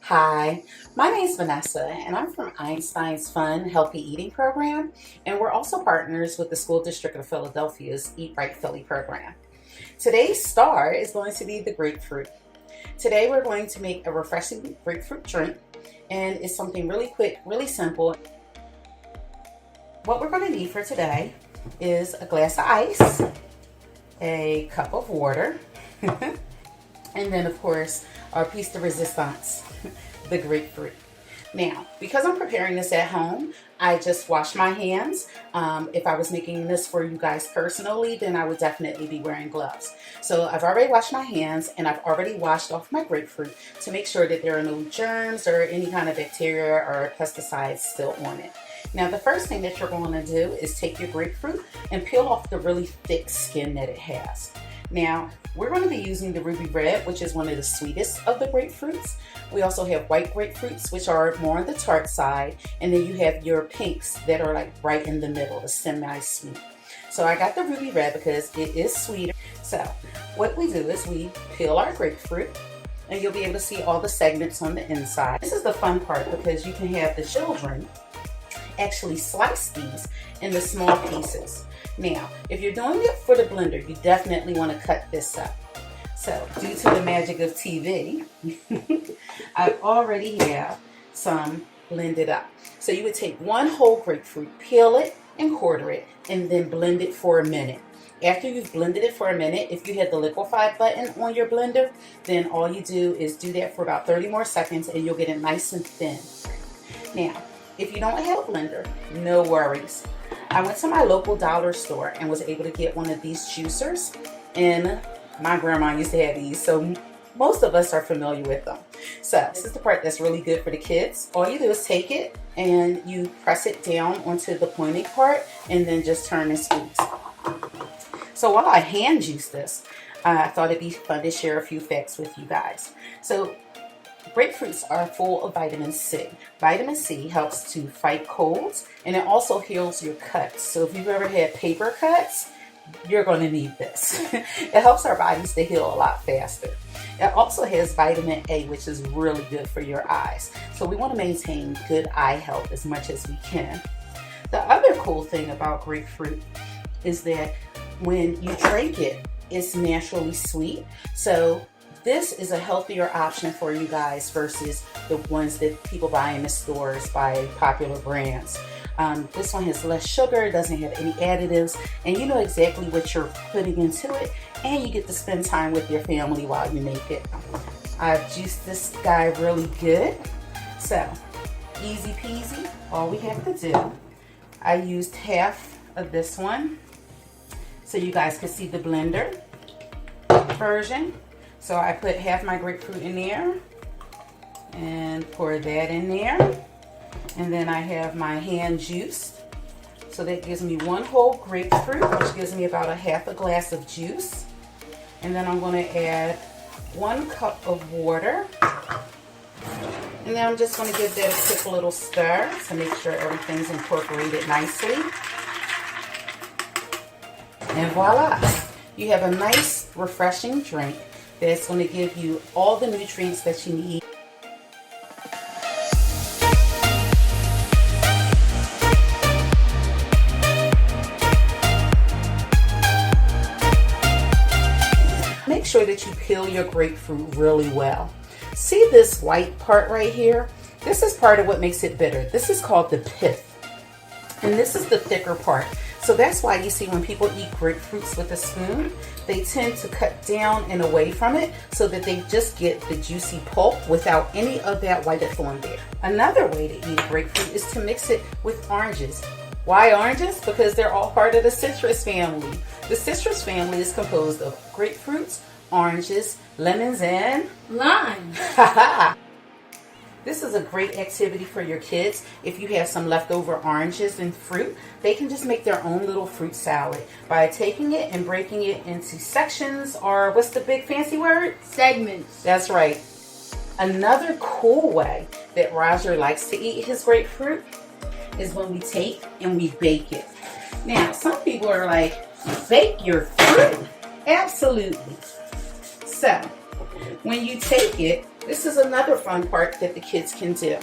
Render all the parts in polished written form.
Hi, my name is Vanessa and I'm from Einstein's Fun Healthy Eating Program, and we're also partners with the School District of Philadelphia's Eat Right Philly program. Today's star is going to be the grapefruit. Today we're going to make a refreshing grapefruit drink, and it's something really quick, really simple. What we're going to need for today is a glass of ice, a cup of water, and then of course our piece de resistance, the grapefruit. Now, because I'm preparing this at home, I just wash my hands. If I was making this for you guys personally, then I would definitely be wearing gloves. So I've already washed my hands and I've already washed off my grapefruit to make sure that there are no germs or any kind of bacteria or pesticides still on it. Now, the first thing that you're going to do is take your grapefruit and peel off the really thick skin that it has. Now, we're going to be using the ruby red, which is one of the sweetest of the grapefruits. We also have white grapefruits, which are more on the tart side, and then you have your pinks that are like right in the middle, the semi-sweet. So I got the ruby red because it is sweeter. So what we do is we peel our grapefruit, and you'll be able to see all the segments on the inside. This is the fun part because you can have the children actually slice these into small pieces. Now, if you're doing it for the blender, you definitely want to cut this up. So, due to the magic of TV, I already have some blended up. So you would take one whole grapefruit, peel it and quarter it, and then blend it for a minute. After you've blended it for a minute, if you had the liquefy button on your blender, then all you do is do that for about 30 more seconds and you'll get it nice and thin. Now, if you don't have a blender, no worries. I went to my local dollar store and was able to get one of these juicers, and my grandma used to have these, so most of us are familiar with them. So this is the part that's really good for the kids. All you do is take it and you press it down onto the pointy part and then just turn and squeeze. So while I hand juice this, I thought it'd be fun to share a few facts with you guys. So grapefruits are full of vitamin C. Vitamin C helps to fight colds, and it also heals your cuts. So if you've ever had paper cuts, you're going to need this. It helps our bodies to heal a lot faster. It also has vitamin A, which is really good for your eyes. So we want to maintain good eye health as much as we can. The other cool thing about grapefruit is that when you drink it, it's naturally sweet. So this is a healthier option for you guys versus the ones that people buy in the stores by popular brands. This one has less sugar, doesn't have any additives, and you know exactly what you're putting into it, and you get to spend time with your family while you make it. I've juiced this guy really good, so easy peasy. All we have to do, I used half of this one so you guys could see the blender version. So I put half my grapefruit in there and pour that in there. And then I have my hand juiced. So that gives me one whole grapefruit, which gives me about a half a glass of juice. And then I'm going to add 1 cup of water. And then I'm just going to give that a quick little stir to make sure everything's incorporated nicely. And voila, you have a nice, refreshing drink that's going to give you all the nutrients that you need. Make sure that you peel your grapefruit really well. See this white part right here? This is part of what makes it bitter. This is called the pith. And this is the thicker part. So that's why you see when people eat grapefruits with a spoon, they tend to cut down and away from it so that they just get the juicy pulp without any of that white that's on there. Another way to eat a grapefruit is to mix it with oranges. Why oranges? Because they're all part of the citrus family. The citrus family is composed of grapefruits, oranges, lemons, and lime. This is a great activity for your kids. If you have some leftover oranges and fruit, they can just make their own little fruit salad by taking it and breaking it into sections, or what's the big fancy word? Segments. That's right. Another cool way that Roger likes to eat his grapefruit is when we take and we bake it. Now, some people are like, bake your fruit? Absolutely. So, when you take it This is another fun part that the kids can do.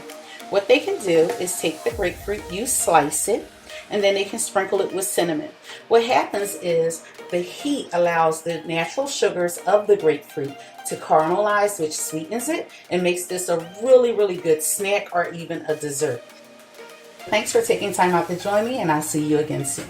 What they can do is take the grapefruit, you slice it, and then they can sprinkle it with cinnamon. What happens is the heat allows the natural sugars of the grapefruit to caramelize, which sweetens it and makes this a really, really good snack or even a dessert. Thanks for taking time out to join me, and I'll see you again soon.